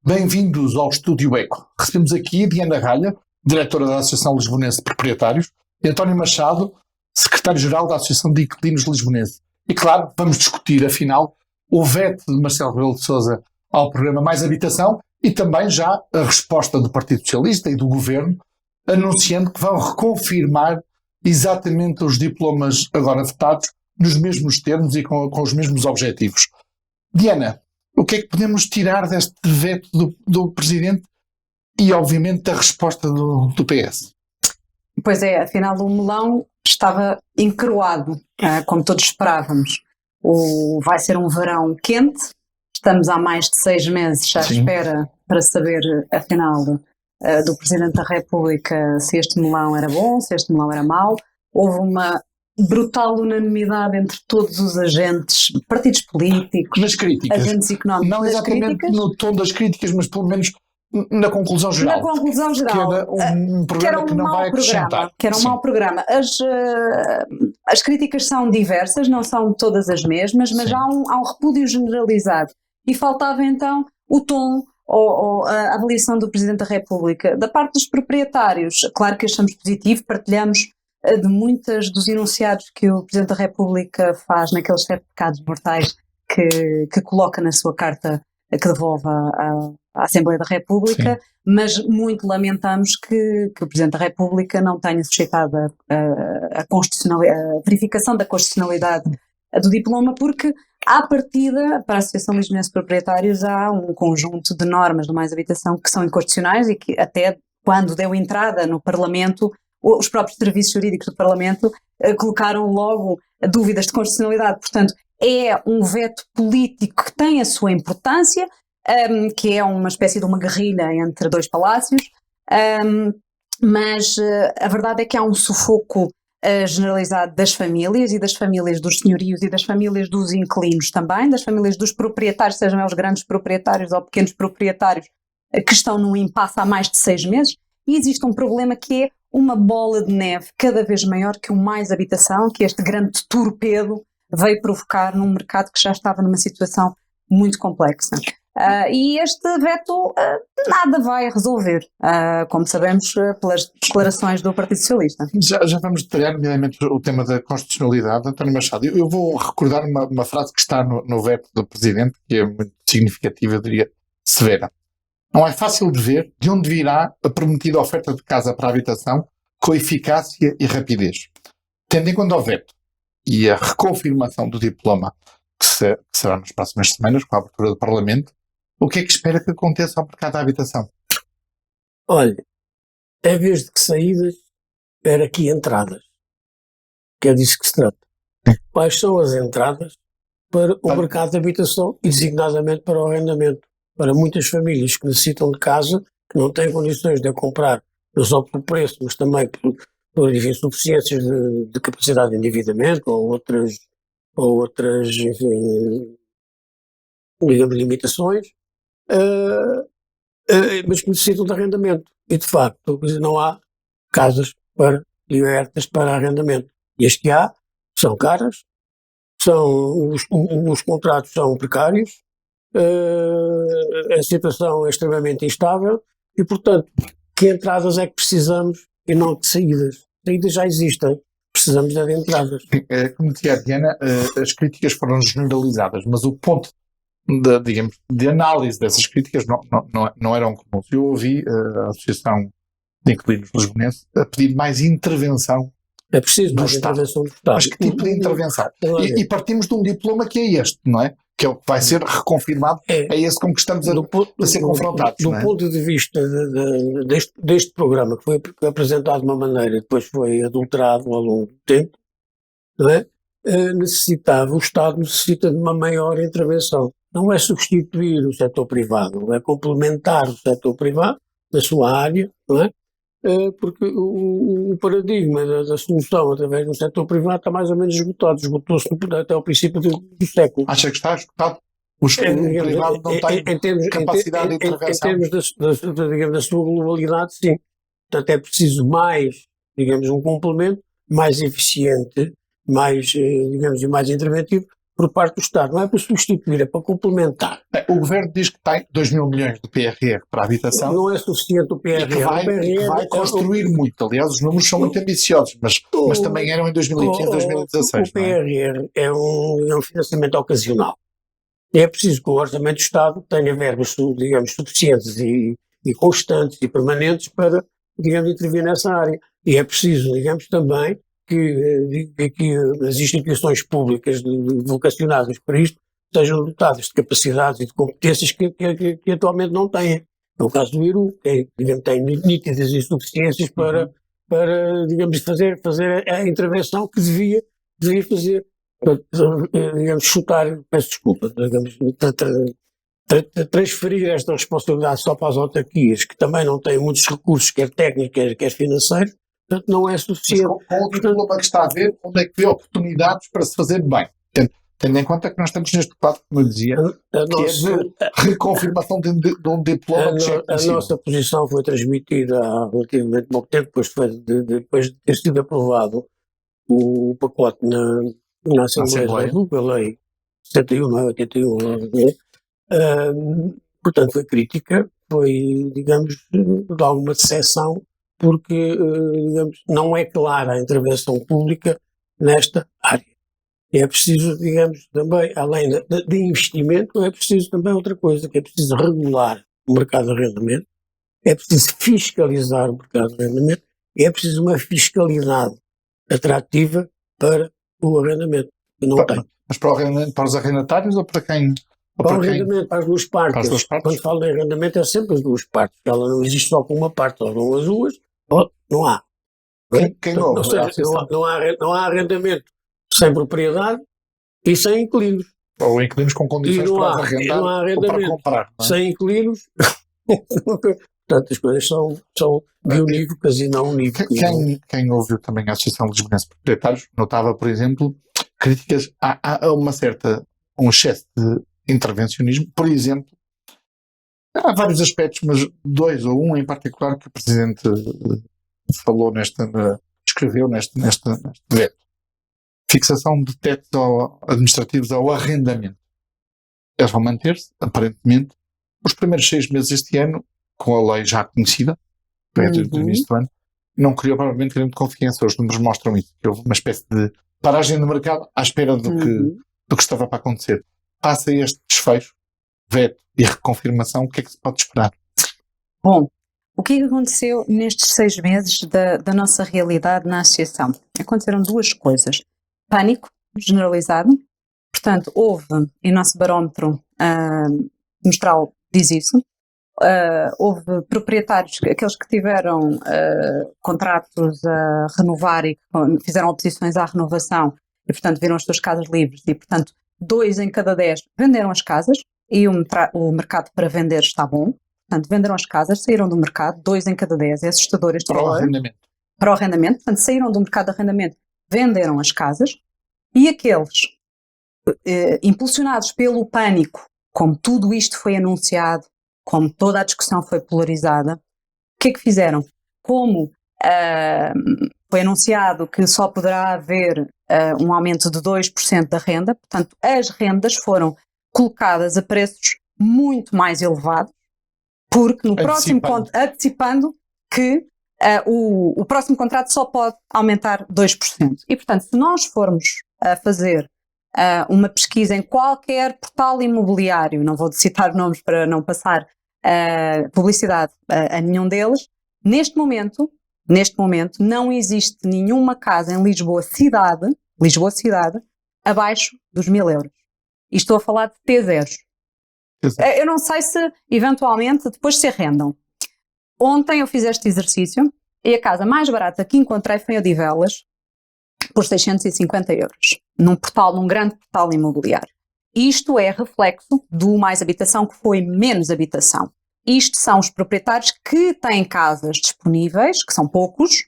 Bem-vindos ao Estúdio Eco. Recebemos aqui Diana Ralha, diretora da Associação Lisbonense de Proprietários, e António Machado, secretário-geral da Associação de Inquilinos Lisbonenses. E claro, vamos discutir, afinal, o veto de Marcelo Rebelo de Sousa ao programa Mais Habitação e também já a resposta do Partido Socialista e do Governo, anunciando que vão reconfirmar exatamente os diplomas agora votados nos mesmos termos e com os mesmos objetivos. Diana, o que é que podemos tirar deste veto do Presidente e, obviamente, da resposta do PS? Pois é, afinal o melão estava encroado, como todos esperávamos. Vai ser um verão quente, estamos há mais de 6 meses à espera para saber, afinal, do Presidente da República se este melão era bom, se este melão era mau. Houve uma brutal unanimidade entre todos os agentes, partidos políticos, nas críticas, agentes económicos. Não exatamente no tom das críticas, mas pelo menos na conclusão geral. Na conclusão geral. Que era um programa que não vai acrescentar. Que era um mau programa. As críticas são diversas, não são todas as mesmas, mas há um repúdio generalizado. E faltava então o tom ou a avaliação do Presidente da República. Da parte dos proprietários, claro que achamos positivo, partilhamos de muitas dos enunciados que o Presidente da República faz naqueles 7 pecados mortais que coloca na sua carta que devolve à Assembleia da República, mas muito lamentamos que o Presidente da República não tenha suscitado a verificação da constitucionalidade do diploma, porque à partida, para a Associação Lisbonense de Proprietários, há um conjunto de normas do Mais Habitação que são inconstitucionais e que até quando deu entrada no Parlamento, os próprios serviços jurídicos do Parlamento colocaram logo dúvidas de constitucionalidade. Portanto, é um veto político que tem a sua importância, que é uma espécie de uma guerrilha entre dois palácios, mas a verdade é que há um sufoco generalizado das famílias, e das famílias dos senhorios e das famílias dos inquilinos também, das famílias dos proprietários, sejam eles grandes proprietários ou pequenos proprietários, que estão num impasse há mais de 6 meses, e existe um problema que é uma bola de neve cada vez maior que o Mais Habitação, que este grande torpedo veio provocar num mercado que já estava numa situação muito complexa. E este veto nada vai resolver, como sabemos pelas declarações do Partido Socialista. Já vamos detalhar, nomeadamente, o tema da constitucionalidade. António Machado, eu vou recordar uma frase que está no veto do Presidente, que é muito significativa, eu diria severa. Não é fácil de ver de onde virá a prometida oferta de casa para a habitação com eficácia e rapidez. Tendo em conta o veto e a reconfirmação do diploma, que será nas próximas semanas, com a abertura do Parlamento, o que é que espera que aconteça ao mercado da habitação? Olha, em vez de que saídas, era aqui entradas. Que é disso que se trata. Quais são as entradas para o mercado de habitação e designadamente para o arrendamento? Para muitas famílias que necessitam de casa, que não têm condições de a comprar, não só pelo preço, mas também por insuficiências de capacidade de endividamento ou outras enfim, digamos, limitações, mas que necessitam de arrendamento. E, de facto, não há casas libertas para arrendamento. E as que há são caras, os contratos são precários, a situação é extremamente instável e, portanto, que entradas é que precisamos e não de saídas? Saídas já existem, precisamos de entradas. Como dizia a Diana, as críticas foram generalizadas, mas o ponto de análise dessas críticas não eram comuns. Eu ouvi a Associação de Inquilinos Lisbonenses a pedir mais intervenção. É preciso mais intervenção do Estado. Mas que tipo de intervenção? E partimos de um diploma que é este, não é? Que é o que vai ser reconfirmado, é esse com que estamos a ser confrontados. Do ponto de vista deste programa, que foi apresentado de uma maneira e depois foi adulterado ao longo do tempo, não é? O Estado necessita de uma maior intervenção. Não é substituir o setor privado, é complementar o setor privado na sua área, não é? Porque o paradigma da solução através do setor privado está mais ou menos esgotado, esgotou-se até ao princípio do século. Acha que está esgotado? O privado não tem capacidade de intervenção? Em termos da sua globalidade, sim. Portanto, é preciso mais, digamos, um complemento mais eficiente, mais, digamos, mais interventivo por parte do Estado, não é para substituir, é para complementar. O Governo diz que tem 2 mil milhões de PRR para a habitação. Não é suficiente o E que vai construir muito. Aliás, os números são muito ambiciosos, mas também eram em 2015, 2016. O PRR é um financiamento ocasional. É preciso que o Orçamento do Estado tenha verbas, digamos, suficientes e constantes e permanentes para, digamos, intervir nessa área. E é preciso, digamos, também que as instituições públicas vocacionadas para isto sejam dotadas de capacidades e de competências que atualmente não têm. No caso do IRU, tem nítidas insuficiências para digamos, fazer a intervenção que devia fazer. Para, digamos, peço desculpa, digamos, transferir esta responsabilidade só para as autarquias, que também não têm muitos recursos, quer técnicos, quer financeiros, portanto não é suficiente. Mas com outro problema que está a ver, onde é que vê oportunidades para se fazer bem? Tendo em conta que nós estamos neste quadro, como eu dizia, que é de reconfirmação de um diploma que já é conhecido. A nossa posição foi transmitida há relativamente pouco tempo, depois de ter sido aprovado o pacote na Assembleia pela Lei 71, não é? 81, portanto foi crítica, foi, digamos, de alguma decepção, porque, digamos, não é clara a intervenção pública nesta área. É preciso, digamos, também, além de investimento, é preciso também outra coisa, que é preciso regular o mercado de arrendamento, é preciso fiscalizar o mercado de arrendamento, e é preciso uma fiscalidade atrativa para o arrendamento, que não tem. Mas para os arrendatários ou para quem? Para o arrendamento, para as duas partes. Para as duas partes? Quando falo de arrendamento é sempre as duas partes, ela não existe só com uma parte, ou não as duas, ou não há. Não há arrendamento sem propriedade e sem inquilinos. Ou inquilinos com condições para arrendar ou para comprar. Não é? Sem inquilinos. Portanto, as coisas são bionívocas e não unívocas. Quem ouviu também a Associação Lisbonense de Proprietários notava, por exemplo, críticas a um excesso de intervencionismo. Por exemplo, há vários aspectos, mas dois ou um em particular que o Presidente escreveu neste veto. Fixação de tetos administrativos ao arrendamento. Eles vão manter-se, aparentemente, os primeiros 6 meses deste ano, com a lei já conhecida, do início do ano, não criou provavelmente grande confiança. Os números mostram isso, que houve uma espécie de paragem no mercado à espera do que estava para acontecer. Passa este desfecho, veto e reconfirmação, o que é que se pode esperar? Bom, o que é que aconteceu nestes 6 meses da nossa realidade na associação? Aconteceram duas coisas. Pânico generalizado, portanto, houve, e o nosso barómetro mestral diz isso, houve proprietários, aqueles que tiveram contratos a renovar e que fizeram oposições à renovação e, portanto, viram as suas casas livres e, portanto, 2 em cada 10 venderam as casas e o mercado para vender está bom. Portanto, venderam as casas, saíram do mercado, 2 em cada 10, é assustador este valor. Para o arrendamento, portanto, saíram do mercado de arrendamento, venderam as casas, e aqueles impulsionados pelo pânico, como tudo isto foi anunciado, como toda a discussão foi polarizada, o que é que fizeram? Como foi anunciado que só poderá haver um aumento de 2% da renda, portanto, as rendas foram colocadas a preços muito mais elevados, porque no próximo antecipando que o próximo contrato só pode aumentar 2%. E, portanto, se nós formos a fazer uma pesquisa em qualquer portal imobiliário, não vou citar nomes para não passar publicidade a nenhum deles, neste momento não existe nenhuma casa em Lisboa cidade, abaixo dos 1.000 euros. E estou a falar de T0. Eu não sei se, eventualmente, depois se arrendam. Ontem eu fiz este exercício e a casa mais barata que encontrei foi a Odivelas, por 650 euros, num grande portal imobiliário. Isto é reflexo do Mais Habitação, que foi menos habitação. Isto são os proprietários que têm casas disponíveis, que são poucos,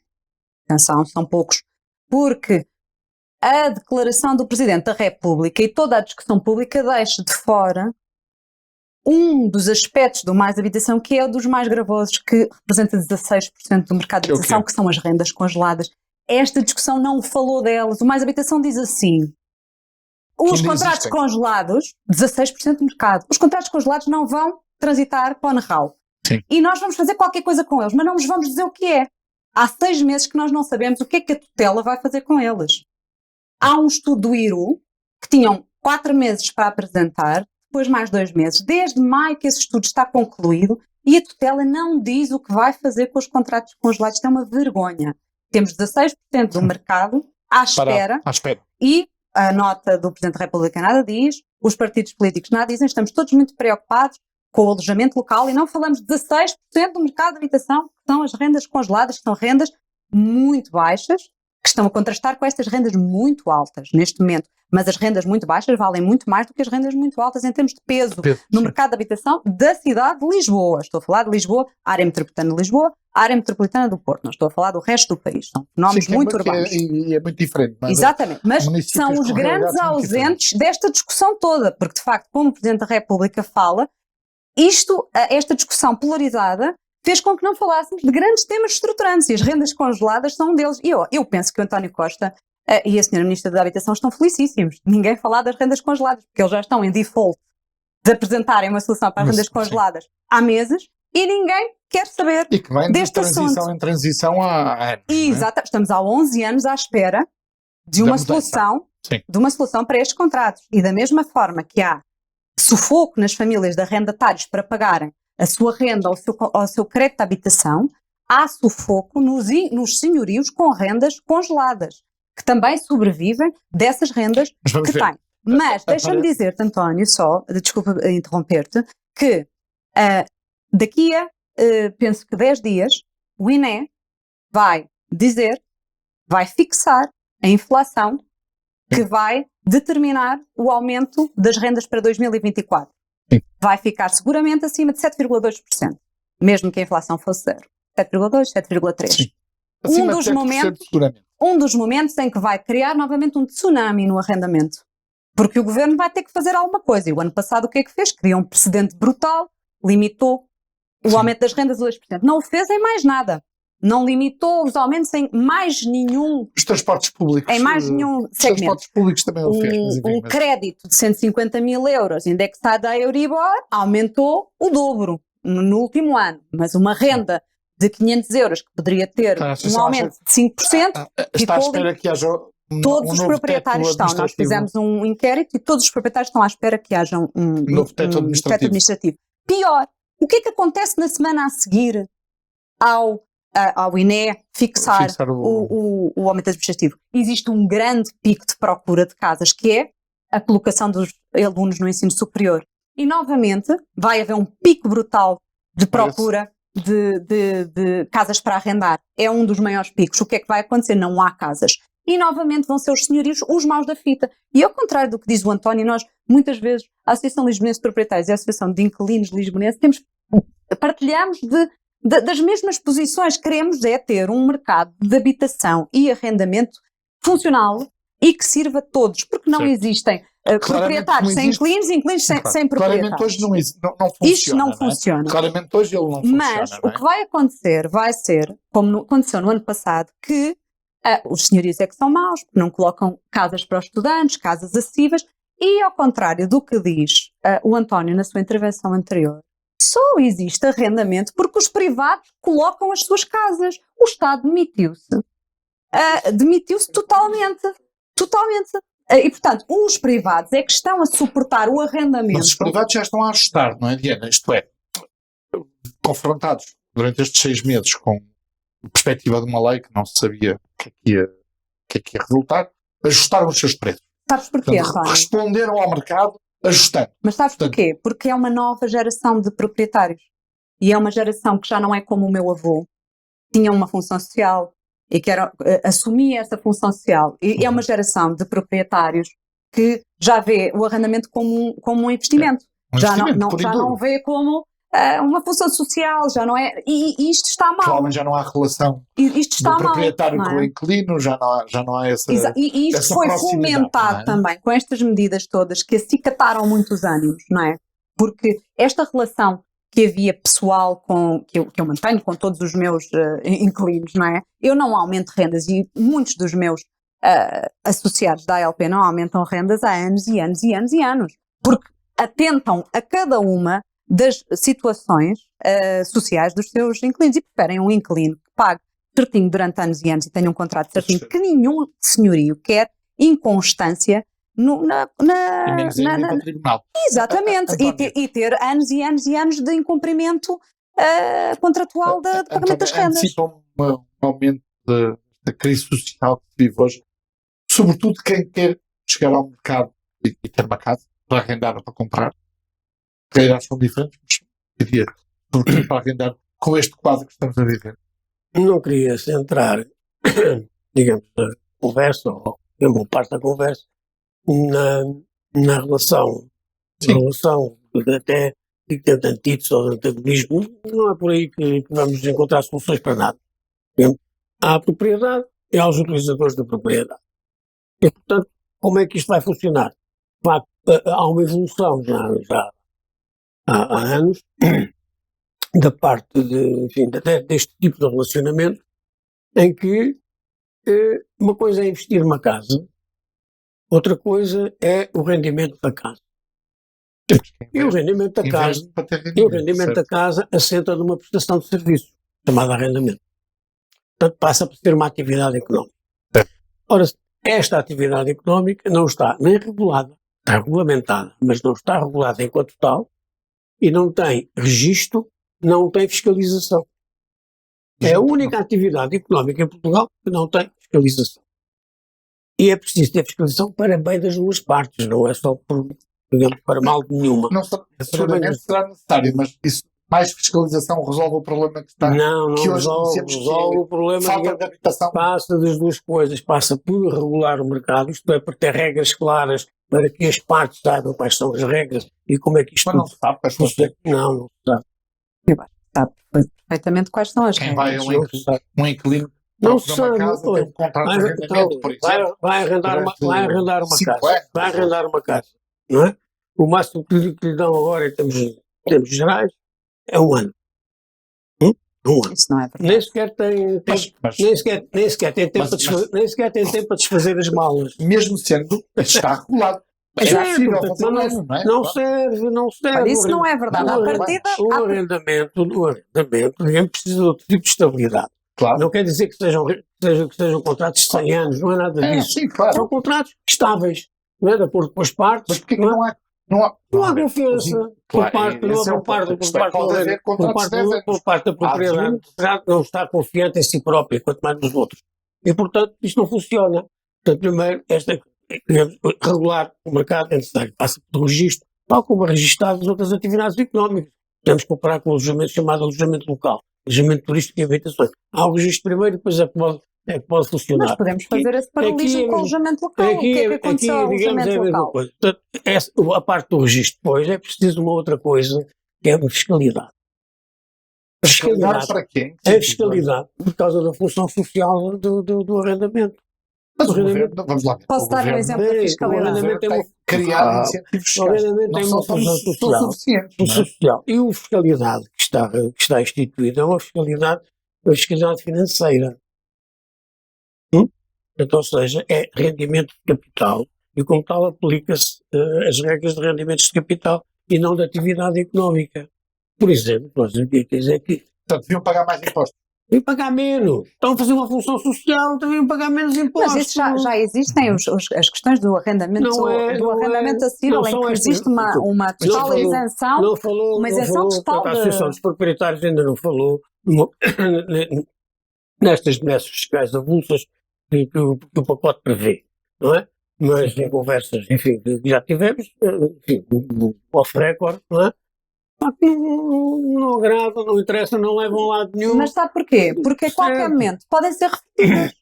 atenção, são poucos, porque a declaração do Presidente da República e toda a discussão pública deixa de fora um dos aspectos do Mais Habitação, que é um dos mais gravosos, que representa 16% do mercado de habitação, que são as rendas congeladas. Esta discussão não falou delas. O Mais Habitação diz assim: Os ainda contratos existem. congelados, 16% do mercado. Os contratos congelados não vão transitar para o know-how. Sim. E nós vamos fazer qualquer coisa com eles, mas não nos vamos dizer o que é. Há 6 meses que nós não sabemos o que é que a tutela vai fazer com eles. Há um estudo do IRU que tinham 4 meses para apresentar, depois mais 2 meses. Desde maio que esse estudo está concluído e a tutela não diz o que vai fazer com os contratos congelados. Isto é uma vergonha. Temos 16% do mercado à espera À espera. e a nota do Presidente da República nada diz, os partidos políticos nada dizem, estamos todos muito preocupados com o alojamento local e não falamos de 16% do mercado de habitação, que são as rendas congeladas, que são rendas muito baixas, que estão a contrastar com estas rendas muito altas neste momento. Mas as rendas muito baixas valem muito mais do que as rendas muito altas em termos de peso no Sim. mercado de habitação da cidade de Lisboa. Estou a falar de Lisboa, área metropolitana de Lisboa, área metropolitana do Porto. Não estou a falar do resto do país. São fenómenos Sim, muito urbanos. E é muito diferente. Mas Exatamente, mas municípios são os com grandes realidades muito ausentes desta discussão toda, porque de facto, como o Presidente da República fala, esta discussão polarizada fez com que não falássemos de grandes temas estruturantes e as rendas congeladas são um deles. E eu penso que o António Costa e a Sra. Ministra da Habitação estão felicíssimos. Ninguém falar das rendas congeladas, porque eles já estão em default de apresentarem uma solução para as rendas congeladas há meses e ninguém quer saber E que vem de deste transição assunto. em transição há anos. Exato, estamos há 11 anos à espera de Da uma mudança. solução, Sim. de uma solução para estes contratos. E da mesma forma que há sufoco nas famílias de arrendatários para pagarem a sua renda ou o seu crédito de habitação, há sufoco nos senhorios com rendas congeladas, que também sobrevivem dessas rendas Mas vamos que ver. têm. Mas deixa-me dizer-te, António, desculpa interromper-te, que daqui a, penso que 10 dias, o INE vai fixar a inflação que vai determinar o aumento das rendas para 2024. Sim. Vai ficar seguramente acima de 7,2%, mesmo que a inflação fosse zero. 7,2%, 7,3%. Sim. Acima dos de 7%, momentos- seguramente. Um dos momentos em que vai criar novamente um tsunami no arrendamento. Porque o governo vai ter que fazer alguma coisa. E o ano passado o que é que fez? Criou um precedente brutal, limitou o Sim. aumento das rendas a 2%. Não o fez em mais nada. Não limitou os aumentos em mais nenhum, Os transportes públicos. em mais nenhum Os segmento. transportes públicos também o fez. Mas, enfim, Um crédito de 150 mil euros indexado à Euribor aumentou o dobro no último ano. Mas uma renda de 500 euros que poderia ter Tá, um aumento de 5%, está à ficou espera que haja todos um os novo proprietários teto estão. Nós administrativo. fizemos um inquérito e todos os proprietários estão à espera que haja um Novo teto administrativo. Pior, o que é que acontece na semana a seguir ao INE fixar o aumento administrativo? Existe um grande pico de procura de casas, que é a colocação dos alunos no ensino superior. E, novamente, vai haver um pico brutal de procura de casas para arrendar. É um dos maiores picos. O que é que vai acontecer? Não há casas. E, novamente, vão ser os senhorios os maus da fita. E, ao contrário do que diz o António, nós, muitas vezes, a Associação Lisbonense de Proprietários e a Associação de Inquilinos Lisbonenses, partilhamos das mesmas posições. Queremos é ter um mercado de habitação e arrendamento funcional e que sirva a todos, porque não existem proprietários sem inquilinos e inquilinos sem proprietários. Claramente hoje não funciona. Isto não funciona. Claramente hoje ele não funciona. Mas não é? o que vai acontecer vai ser, como aconteceu no ano passado, que os senhorios é que são maus, porque não colocam casas para os estudantes, casas acessíveis, e ao contrário do que diz o António na sua intervenção anterior, só existe arrendamento porque os privados colocam as suas casas. O Estado demitiu-se totalmente. E, portanto, os privados é que estão a suportar o arrendamento. Mas os privados já estão a ajustar, não é, Diana? Isto é, confrontados durante estes 6 meses com a perspectiva de uma lei que não se sabia o que é que ia resultar, ajustaram os seus preços. Sabes porquê, Portanto, António? responderam ao mercado ajustando. Mas sabes porquê? Porque é uma nova geração de proprietários. E é uma geração que já não é como o meu avô. Tinha uma função social e que assumia essa função social. E é uma geração de proprietários que já vê o arrendamento como um investimento. Já não vê como uma função social, já não é. E isto está mal. Provavelmente já não há relação Isto está do proprietário mal, com o inquilino, já não há essa. E isto essa foi proximidade, fomentado não é? também com estas medidas todas que acicataram muitos ânimos, não é? Porque esta relação que havia pessoal que eu mantenho com todos os meus inquilinos, não é? Eu não aumento rendas e muitos dos meus associados da ALP não aumentam rendas há anos e anos e anos e anos, porque atentam a cada uma das situações sociais dos seus inquilinos e preferem um inquilino que pague certinho durante anos e anos e tenha um contrato certinho, que nenhum senhorio quer inconstância E menos ainda para o tribunal. Exatamente, e ter anos e anos e anos de incumprimento contratual de pagamento das rendas. Antecipa um aumento da crise social que se vive hoje, sobretudo quem quer chegar ao mercado e ter uma casa para arrendar ou para comprar. Realidades são diferentes, mas diria, sobretudo para arrendar com este quadro que estamos a viver. Não queria centrar, digamos, a conversa, ou uma parte da conversa, na relação, até de antítese ou de antagonismo. Não é por aí que vamos encontrar soluções para nada. Há a propriedade e há os utilizadores da propriedade. E, portanto, como é que isto vai funcionar? De facto, há uma evolução já há anos da parte deste tipo de relacionamento, em que uma coisa é investir numa casa, outra coisa é o rendimento da casa. E o rendimento da casa assenta numa prestação de serviço, chamada arrendamento. Portanto, passa por ser uma atividade económica. Ora, esta atividade económica não está nem regulada, está regulamentada, mas não está regulada enquanto tal, e não tem registro, não tem fiscalização. É a única atividade económica em Portugal que não tem fiscalização. E é preciso ter fiscalização para bem das duas partes, não é só para mal de nenhuma. Não seguramente será necessário, mas isso, mais fiscalização resolve o problema que está. Não que hoje resolve o problema. Falta de habitação. Passa das duas coisas, passa por regular o mercado, isto é, por ter regras claras para que as partes saibam quais são as regras e como é que isto não se sabe, não se sabe. Sabe perfeitamente quais são as Quem vai regras. um inquilino não para uma casa, tem um contrato de arrendamento, por exemplo. Vai arrendar uma casa, não é? O máximo que lhe dão agora em termos gerais é um ano. Isso não é verdade. Nem sequer tem tempo para desfazer as malas. Mesmo sendo, está regulado. Não serve. Olha, isso não é verdade. À partida, o arrendamento, ninguém precisa de outro tipo de estabilidade. Claro. Não quer dizer que sejam contratos de 100 anos, não é nada disso. Sim, claro. São contratos estáveis, não é? De acordo com as partes. Mas porquê que não há confiança por parte da propriedade, não está confiante em si própria, quanto mais nos outros. E, portanto, isto não funciona. Portanto, primeiro, regular o mercado é necessário. Passa pelo registro, tal como registrar as outras atividades económicas. Podemos comparar com o alojamento chamado alojamento local, alojamento turístico e habitações. Há o registro primeiro e depois é que pode funcionar. Nós podemos fazer esse paralelismo com o alojamento local. O que é que aconteceu ao alojamento local? Portanto, a parte do registro depois é preciso uma outra coisa, que é a fiscalidade. A fiscalidade para quê? É a fiscalidade por causa da função social do arrendamento. Mas o governo, vamos lá ver. Posso dar um exemplo da fiscalidade? Tem criar incentivos fiscais. Tem uma função social. E a fiscalidade que está instituída é uma fiscalidade financeira. Então, ou seja, é rendimento de capital e como tal aplica-se as regras de rendimentos de capital e não de atividade económica. Por exemplo, nós quer dizer que portanto, deviam pagar mais impostos. Deviam pagar menos. Estão a fazer uma função social, deviam pagar menos impostos. Mas isso já existem as questões do arrendamento, arrendamento acessível, em que existe uma total isenção, uma isenção total. A Associação dos Proprietários ainda não falou nestas benesses fiscais avulsas que o pacote prevê, não é? Mas em conversas, enfim, que já tivemos, enfim, off-record, não é? Não agrada, não interessa, não levam a lado nenhum. Mas sabe porquê? Porque a qualquer momento podem ser repetidas.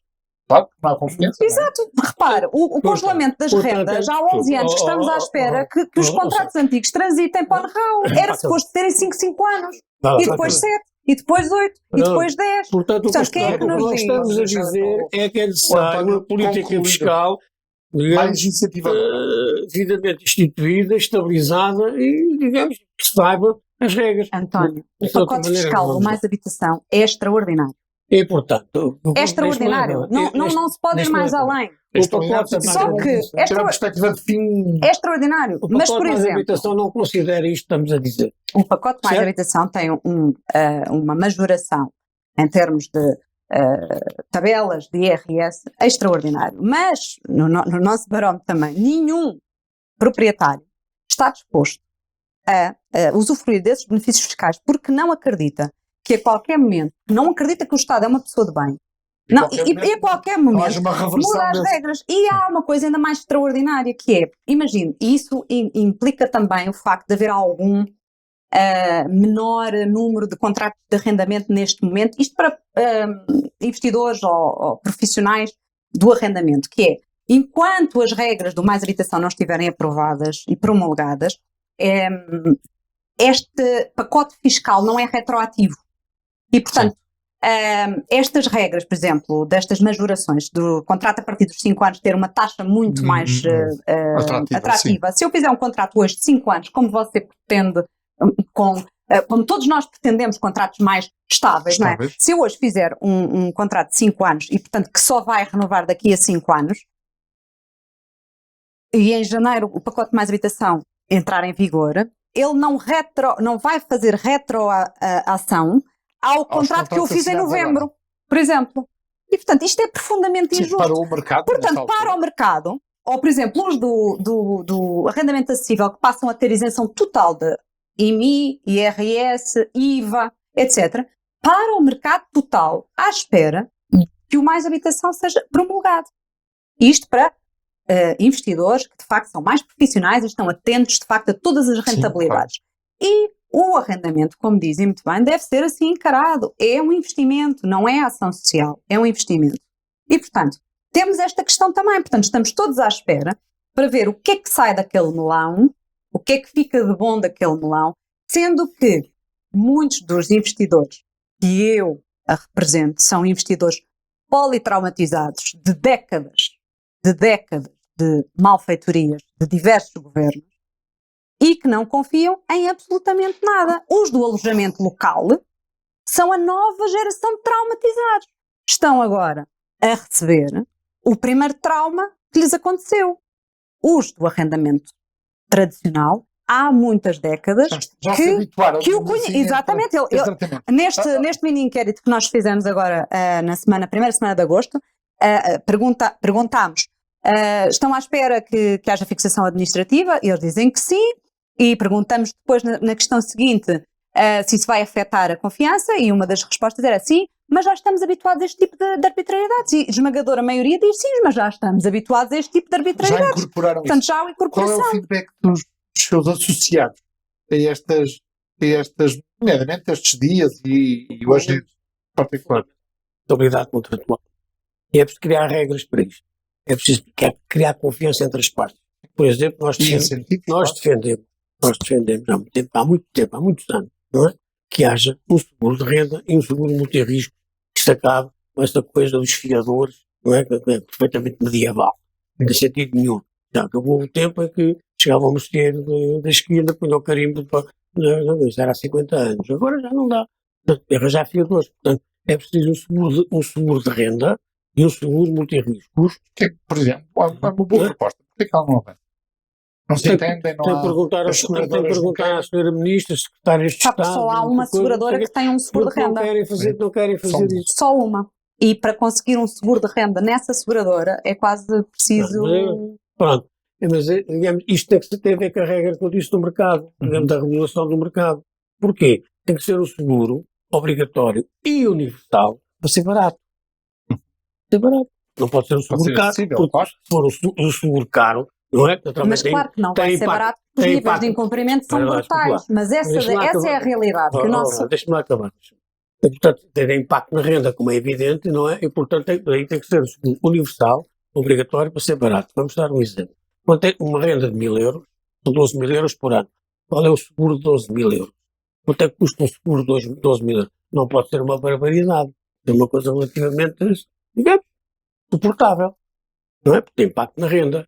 Claro, não há confiança. Exato. Repare, o congelamento das rendas, já há 11 anos que estamos à espera que os contratos antigos transitem para o know-how. Era suposto terem 5 anos, e depois 7, e depois 8, e depois 10. Portanto, quem é que nos diz? Estamos a dizer é que é necessário uma política fiscal mais incentivadora, devidamente instituída, estabilizada e, digamos, que saiba as regras. António, o pacote fiscal do Mais Habitação é extraordinário. E, portanto... É extraordinário. Não se pode ir mais além. O pacote Só que Ter uma perspectiva de fim. é extraordinário. O Mas, por pacote mais exemplo, habitação não considera isto que estamos a dizer. o pacote mais Certo. habitação tem uma majoração em termos de tabelas de IRS extraordinário. Mas, no nosso barómetro também, nenhum proprietário está disposto a usufruir desses benefícios fiscais porque não acredita que a qualquer momento, não acredita que o Estado é uma pessoa de bem. Não, e a qualquer momento Haja uma reversão muda as desse. regras. E há uma coisa ainda mais extraordinária que é, imagine, e isso implica também o facto de haver algum menor número de contratos de arrendamento neste momento, isto para investidores ou profissionais do arrendamento, que é, enquanto as regras do Mais Habitação não estiverem aprovadas e promulgadas, este pacote fiscal não é retroativo. E, portanto, estas regras, por exemplo, destas majorações do contrato a partir dos 5 anos ter uma taxa muito mais atrativa. Se eu fizer um contrato hoje de 5 anos, como você pretende, como todos nós pretendemos contratos mais estáveis, não é? Se eu hoje fizer um contrato de 5 anos e, portanto, que só vai renovar daqui a 5 anos, e em janeiro o pacote Mais Habitação entrar em vigor, ele não vai fazer retroação ao contrato que eu fiz em novembro, por exemplo. E, portanto, isto é profundamente injusto. Para o mercado. Portanto, para o mercado, ou, por exemplo, os do arrendamento acessível que passam a ter isenção total de IMI, IRS, IVA, etc., para o mercado total, à espera que o Mais Habitação seja promulgado. Isto para investidores que, de facto, são mais profissionais e estão atentos, de facto, a todas as rentabilidades. Sim, claro. E o arrendamento, como dizem muito bem, deve ser assim encarado. É um investimento, não é ação social, é um investimento. E, portanto, temos esta questão também. Portanto, estamos todos à espera para ver o que é que sai daquele melão, o que é que fica de bom daquele melão, sendo que muitos dos investidores que eu represento são investidores politraumatizados de décadas de malfeitorias de diversos governos e que não confiam em absolutamente nada. Os do alojamento local são a nova geração de traumatizados. Estão agora a receber o primeiro trauma que lhes aconteceu. Os do arrendamento tradicional, há muitas décadas já se habituaram que o conhecem. Exatamente. Neste mini inquérito que nós fizemos agora na primeira semana de agosto, perguntámos, estão à espera que haja fixação administrativa? E eles dizem que sim. E perguntamos depois na questão seguinte se isso vai afetar a confiança, e uma das respostas era sim, mas já estamos habituados a este tipo de arbitrariedades. E a esmagadora maioria diz sim, mas já estamos habituados a este tipo de arbitrariedades. Já incorporaram Portanto, isso. já há incorporação. Qual é o feedback dos seus associados a estas, nomeadamente estes dias e hoje em particular? Estabilidade contratual. E é preciso criar regras para isto. É preciso criar confiança entre as partes. Por exemplo, nós defendemos há muito tempo, há muitos anos, não é? Que haja um seguro de renda e um seguro multirrisco, que se acabe com esta coisa dos fiadores, não é? Que é perfeitamente medieval. Não tem sentido nenhum. Já acabou o tempo em que chegava o mosteiro da esquina, punha o carimbo isso era há 50 anos. Agora já não dá. Arranjar fiadores. Portanto, é preciso um seguro de renda e um seguro multirriscos. Por exemplo, uma boa proposta. Por que ela não avança? Não se entendem, não há... Tem que perguntar à senhora Ministra, secretárias de Estado... Só há uma seguradora que tem um seguro de renda. Não querem fazer isso. Só uma. E para conseguir um seguro de renda nessa seguradora é quase preciso... Pronto. Mas, digamos, isto tem a ver com a regra que eu disse do mercado, digamos, da regulação do mercado. Porquê? Tem que ser um seguro obrigatório e universal para ser barato. Ser barato. Não pode ser um seguro caro. Porque se for um seguro caro, não é? Mas claro que não vai ser barato, porque os níveis de incumprimento são brutais. Mas essa é a realidade. Deixa-me lá acabar. E, portanto, tem impacto na renda, como é evidente, não é? E, portanto, aí tem que ser um seguro universal, obrigatório, para ser barato. Vamos dar um exemplo. Quando tem uma renda de 1.000 euros, são 12 mil euros por ano. Qual é o seguro de 12 mil euros? Quanto é que custa um seguro de 12 mil euros? Não pode ser uma barbaridade. É uma coisa relativamente, digamos, suportável. Não é? Porque tem impacto na renda.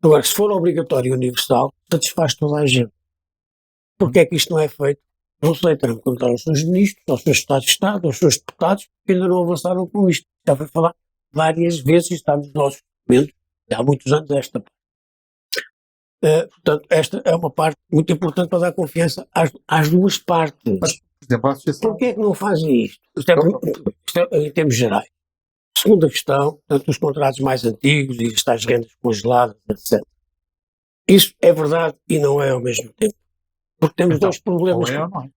Agora, se for obrigatório e universal, satisfaz toda a gente. Porquê é que isto não é feito? Não sei, terão que contar aos seus ministros, aos seus Estados de Estado, aos seus deputados, que ainda não avançaram com isto. Já foi falar várias vezes e está nos nossos documentos, há muitos anos esta parte. Portanto, esta é uma parte muito importante para dar confiança às duas partes. Mas, por exemplo, a associação... Porquê é que não fazem isto? Isto é em termos gerais. Segunda questão, portanto, os contratos mais antigos e estas rendas congeladas, etc. Isso é verdade e não é ao mesmo tempo. Porque temos dois problemas. Ou é ou não é?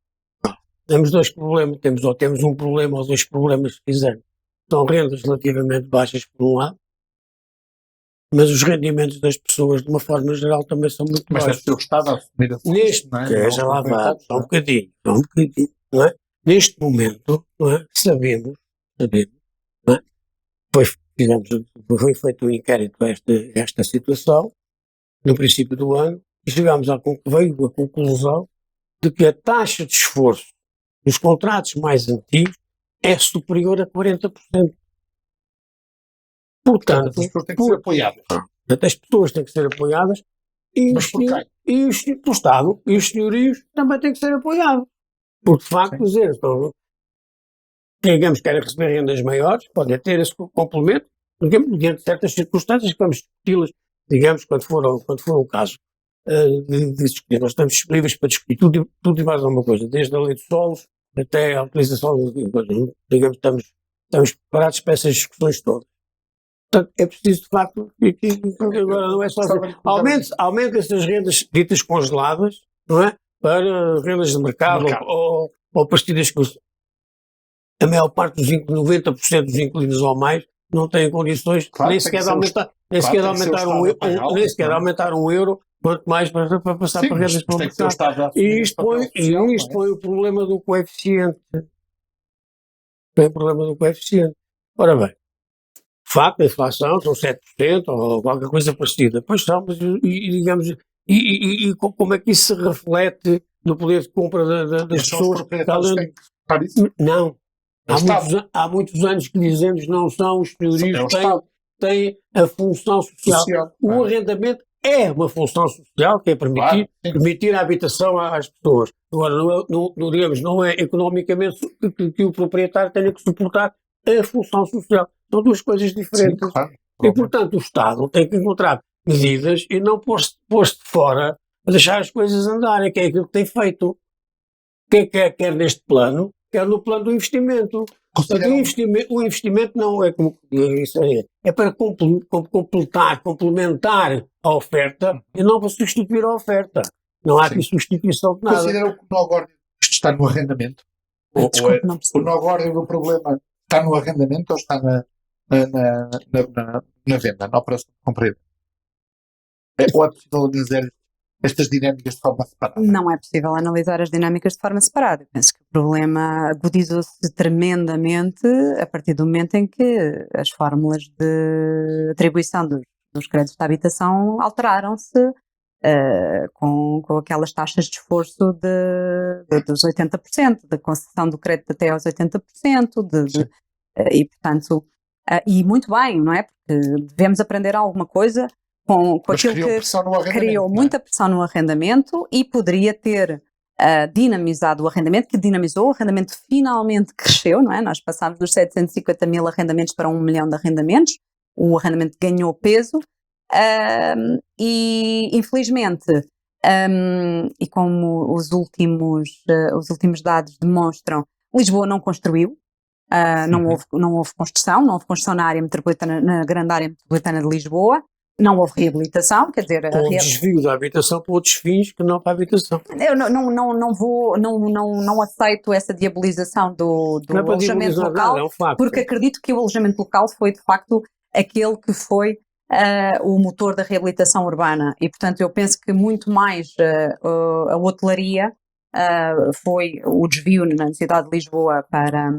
Temos dois problemas, temos um problema ou dois problemas, se quisermos. São rendas relativamente baixas por um lado, mas os rendimentos das pessoas, de uma forma geral, também são muito Mas baixos. deve ser o Estado a assumir a Neste, não é? já lá vai, só um bocadinho, não é? Neste momento, não é? Sabemos, não é? Foi feito um inquérito a esta situação, no princípio do ano, e veio a conclusão de que a taxa de esforço dos contratos mais antigos é superior a 40%. Portanto, as pessoas têm que ser apoiadas. as pessoas têm que ser apoiadas e Mas por quem? o Estado e os senhorios também têm que ser apoiados. Porque, de facto, digamos que querem receber rendas maiores, podem ter esse complemento, porque diante de certas circunstâncias que vamos discuti-las, digamos, quando for o caso de discutir. Nós estamos disponíveis para discutir tudo e mais alguma coisa, desde a lei de solos até a utilização de coisas. Digamos, estamos preparados para essas discussões todas. Portanto, é preciso, de facto, agora não é só aumenta essas rendas ditas congeladas, não é? Para rendas de mercado. Ou partidas que a maior parte dos 90% dos inquilinos ou mais não têm condições nem sequer de aumentar um euro, quanto mais para passar para rendas para o mercado. E isto põe o problema do coeficiente. Ora bem, de facto, a inflação são 7% ou qualquer coisa parecida. Pois são, mas digamos, como é que isso se reflete no poder de compra das pessoas? Não. Há muitos anos que dizemos não são os senhorios que têm a função social. O arrendamento é uma função social que é permitir a habitação às pessoas. Agora, não é economicamente que o proprietário tenha que suportar a função social. São duas coisas diferentes. Sim, claro. E, portanto, o Estado tem que encontrar medidas e não pôr-se de fora a deixar as coisas andarem, que é aquilo que tem feito. Quer neste plano, quer no plano do investimento. Portanto, o investimento não é como isso é para complementar a oferta e não para substituir a oferta. Não há aqui substituição de nada. Consideram que o nó-górdio está no arrendamento? O nó-górdio do problema está no arrendamento ou está na venda, na operação de compra? Ou é possível analisar estas dinâmicas de forma separada? Não é possível analisar as dinâmicas de forma separada. Eu penso que o problema agudizou-se tremendamente a partir do momento em que as fórmulas de atribuição dos créditos de habitação alteraram-se com aquelas taxas de esforço dos 80%, da concessão do crédito até aos 80%, e portanto, e muito bem, não é? Porque devemos aprender alguma coisa com aquilo que criou muita pressão no arrendamento e poderia ter dinamizado o arrendamento, que dinamizou, o arrendamento finalmente cresceu, não é? Nós passámos dos 750 mil arrendamentos para 1 milhão de arrendamentos, o arrendamento ganhou peso e infelizmente, e como os últimos dados demonstram, Lisboa não construiu, não houve construção na área metropolitana, na grande área metropolitana de Lisboa. Não houve reabilitação, quer dizer... Ou desvio da habitação para outros fins que não para a habitação. Eu não aceito essa diabolização do alojamento local, porque acredito que o alojamento local foi, de facto, aquele que foi o motor da reabilitação urbana. E, portanto, eu penso que muito mais a hotelaria foi o desvio na cidade de Lisboa para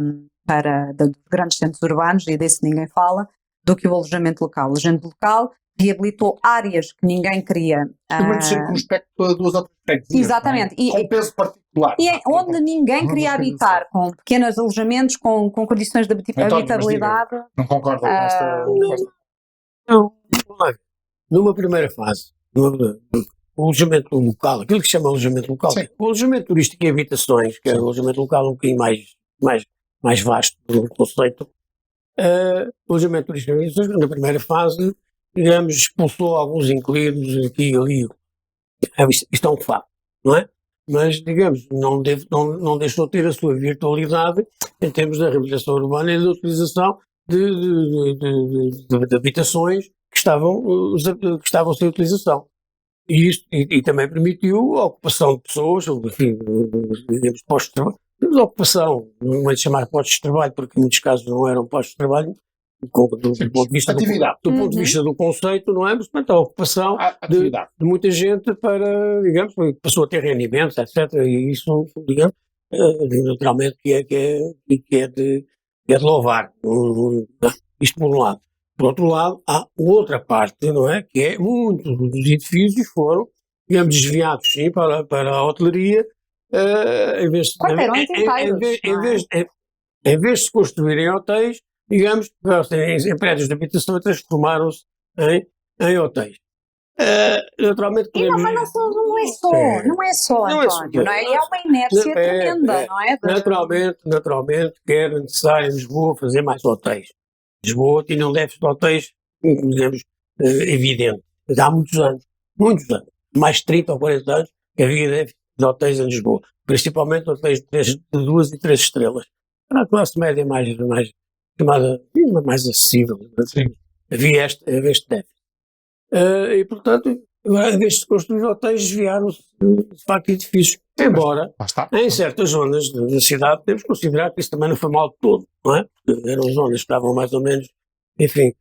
dos grandes centros urbanos, e desse ninguém fala, do que o alojamento local. O alojamento local reabilitou áreas que ninguém queria. Também com respeito a duas ou três. Exatamente. Com um peso particular. E onde ninguém queria habitar, com pequenos alojamentos, com condições de habitabilidade. Não concordo com esta... Não. Numa primeira fase, o alojamento local, aquilo que se chama alojamento local, Sim. o alojamento turístico e habitações, que é o alojamento local um bocadinho mais vasto do conceito, o alojamento turístico e habitações, na primeira fase, digamos, expulsou alguns inquilinos aqui e ali. Isto é um facto, não é? Mas, digamos, não deixou de ter a sua virtualidade em termos da reabilitação urbana e da utilização de habitações que estavam sem utilização. E também permitiu a ocupação de pessoas, enfim, digamos, postos de trabalho. A ocupação, não é de chamar postos de trabalho, porque em muitos casos não eram postos de trabalho, do ponto de vista do vista do conceito, não é? Mas, portanto, a ocupação de muita gente para, digamos, passou a ter rendimentos, etc. E isso, digamos, naturalmente que é de louvar. Isto por um lado. Por outro lado, há outra parte, não é? Que é muitos dos edifícios foram, digamos, desviados, sim, para a hotelaria, em vez de se construírem hotéis, digamos, em prédios de habitação transformaram-se em hotéis. Naturalmente mas não é só, António, não é? É uma inércia tremenda, não é? Naturalmente que era necessário em Lisboa fazer mais hotéis. Lisboa tinha um déficit de hotéis, digamos, evidente. Mas há muitos anos, mais de 30 ou 40 anos, que havia déficit de hotéis em Lisboa. Principalmente hotéis de 2 e 3 estrelas. Para a classe média mais chamada, mais acessível. Havia este déficit. E, portanto, em vez de construir hotéis, desviaram-se de facto edifícios. Embora, em certas zonas da cidade, temos que considerar que isso também não foi mal de todo, não é? Porque eram zonas que estavam mais ou menos, enfim,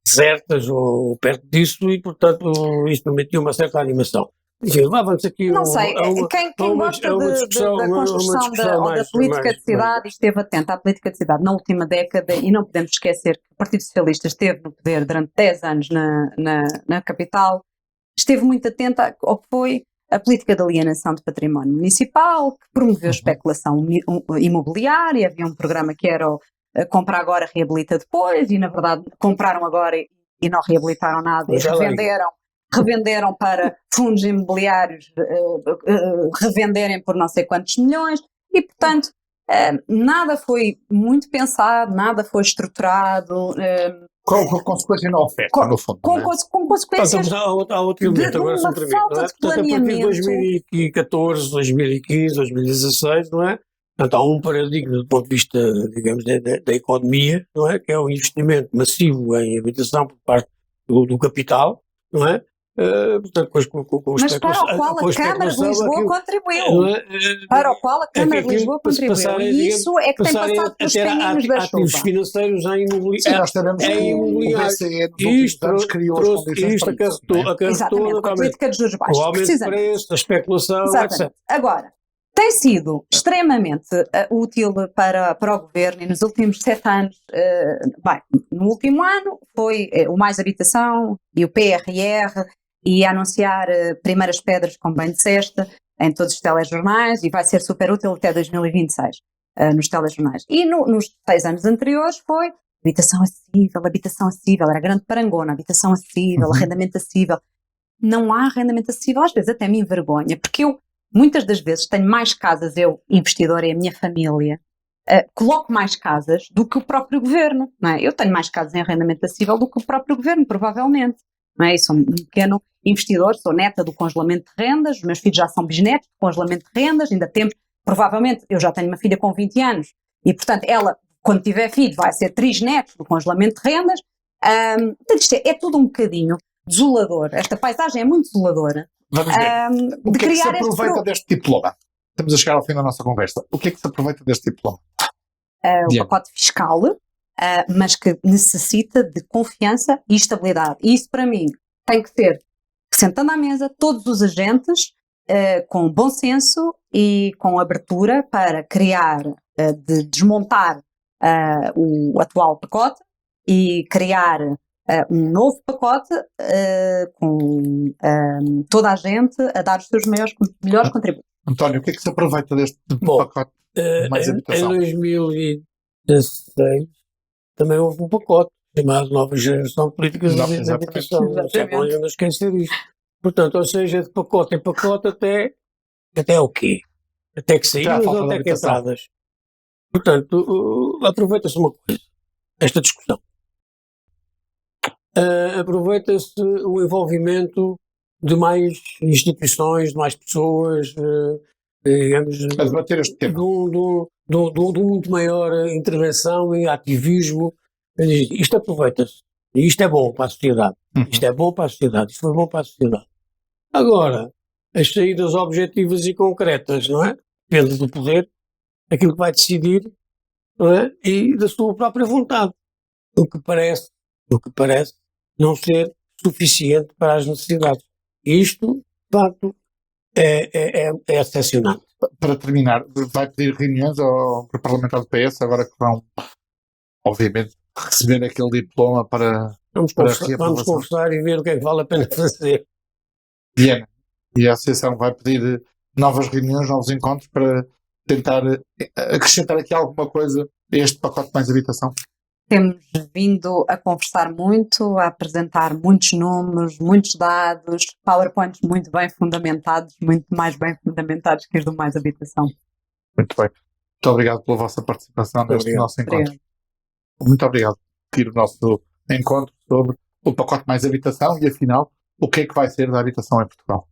desertas ou perto disso e, portanto, isso permitiu uma certa animação. Enfim, levava-nos aqui não sei, quem gosta da construção da política de cidade e esteve atento à política de cidade na última década, e não podemos esquecer que o Partido Socialista esteve no poder durante 10 anos na capital, esteve muito atento ao que foi a política de alienação de património municipal, que promoveu especulação imobiliária. Havia um programa que era o comprar agora, reabilita depois, e na verdade compraram agora e não reabilitaram nada e revenderam para fundos imobiliários, revenderem por não sei quantos milhões, e portanto nada foi muito pensado, nada foi estruturado. Com consequência na oferta, no fundo. Com consequências há outro elemento, agora se me permite, não é? Portanto, a partir de 2014, 2015, 2016, não é? Portanto, há um paradigma do ponto de vista, digamos, da economia, não é? Que é o investimento massivo em habitação por parte do capital, não é? Portanto, mas para o qual a Câmara de Lisboa contribuiu. Para o qual a Câmara de Lisboa contribuiu. E isso é que tem passado pelos caminhos da chuva. Ativos financeiros em imobiliário. Nós sabemos que o BCE nos últimos anos criou as condições para isso. Exatamente, com a política de juros baixos. O aumento de preço, a especulação, etc. Agora, tem sido extremamente útil para o Governo, e nos últimos 7 anos, no último ano foi o Mais Habitação e o PRR, e anunciar primeiras pedras, como bem disseste, em todos os telejornais, e vai ser super útil até 2026 nos telejornais. E nos 6 anos anteriores foi habitação acessível, era a grande parangona, habitação acessível, arrendamento acessível. Não há arrendamento acessível, às vezes até me envergonha, porque eu, muitas das vezes, tenho mais casas, eu, investidora, e a minha família, coloco mais casas do que o próprio Governo, não é? Eu tenho mais casas em arrendamento acessível do que o próprio Governo, provavelmente. Não é? Eu sou um pequeno investidor, sou neta do congelamento de rendas, os meus filhos já são bisnetos do congelamento de rendas, ainda temos, provavelmente, eu já tenho uma filha com 20 anos, e portanto ela, quando tiver filho, vai ser trisnetos do congelamento de rendas. Portanto, isto é tudo um bocadinho desolador, esta paisagem é muito desoladora. Vamos ver. O que é que se aproveita deste diploma? Estamos a chegar ao fim da nossa conversa. O que é que se aproveita deste diploma? O pacote fiscal, mas que necessita de confiança e estabilidade. E isso, para mim, tem que ser, sentando à mesa, todos os agentes, com bom senso e com abertura para criar, de desmontar o atual pacote e criar um novo pacote com toda a gente a dar os seus melhores contributos. António, o que é que se aproveita deste pacote de Mais Habitação? Em 2016 também houve um pacote chamado Nova Geração de Políticas de Habitação. Não esquecer isto. Portanto, ou seja, de pacote em pacote até o quê? Até que Até à saídas falta ou de até que habitação. entradas? Portanto, aproveita-se uma coisa, esta discussão. Aproveita-se o envolvimento de mais instituições, de mais pessoas, digamos, A debater este tema. de muito maior intervenção e ativismo. Isto aproveita-se. E isto é bom para a sociedade. Isto é bom para a sociedade. Isto foi bom para a sociedade. Agora, as saídas objetivas e concretas, não é? Depende do poder, aquilo que vai decidir, não é? E da sua própria vontade. O que parece não ser suficiente para as necessidades. E isto, de facto, é excepcional. Para terminar, vai pedir reuniões ao parlamentar do PS, agora que vão, obviamente, receber aquele diploma para Vamos reaprovação. conversar e ver o que é que vale a pena fazer. Viena. E a Associação vai pedir novas reuniões, novos encontros para tentar acrescentar aqui alguma coisa a este pacote mais habitação. Temos vindo a conversar muito, a apresentar muitos números, muitos dados, PowerPoints muito bem fundamentados, muito mais bem fundamentados que os do Mais Habitação. Muito bem. Muito obrigado pela vossa participação neste Obrigado. nosso encontro. Obrigada. Muito obrigado por ter o nosso encontro sobre o pacote mais habitação e, afinal, o que é que vai ser da habitação em Portugal.